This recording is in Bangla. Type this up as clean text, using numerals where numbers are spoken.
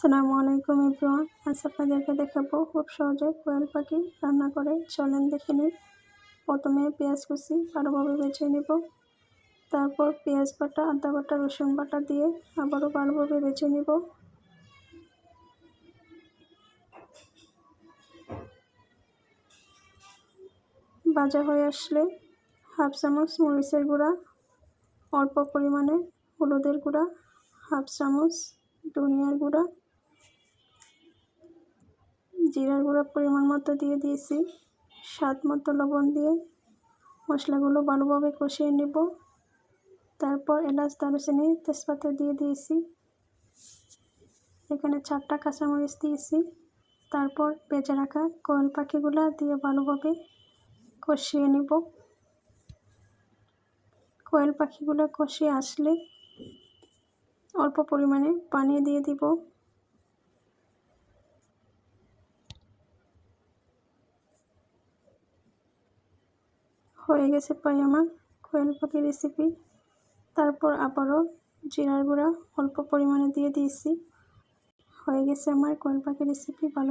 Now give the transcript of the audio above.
আসসালামু আলাইকুম এভরিওয়ান। আজ আপনাদেরকে দেখাবো খুব সহজে কোয়েল পাখি রান্না করে। চলেন দেখে নিই। প্রথমে পেঁয়াজ কুচি ভালোভাবে বেছে নেব, তারপর পেঁয়াজ বাটা, আদা বাটা, রসুন বাটা দিয়ে আবারও ভালোভাবে বেছে নেব। ভাজা হয়ে আসলে হাফ চামচ মরিচের গুঁড়া, অল্প পরিমাণে হলুদের গুঁড়া, হাফ চামচ ধনিয়ার গুঁড়া, জিরার গুঁড়া পরিমাণ মতো দিয়ে দিয়েছি, স্বাদ মতো লবণ দিয়ে মশলাগুলো ভালোভাবে কষিয়ে নেব। তারপর এলাচ, দারুচিনি, তেজপাতা দিয়ে দিয়েছি। এখানে 4টা কাঁচামরিচ দিয়েছি। তারপর ভেজে রাখা কোয়েল পাখিগুলো দিয়ে ভালোভাবে কষিয়ে নেব। কোয়েল পাখিগুলো কষিয়ে আসলে অল্প পরিমাণে পানি দিয়ে দিব। হয়ে গেছে প্রায় আমার কোয়েল পাখি রেসিপি। তারপর আবারও জিরার গুঁড়া অল্প পরিমাণে দিয়ে দিয়েছি। হয়ে গেছে আমার কোয়েল পাখি রেসিপি। ভালো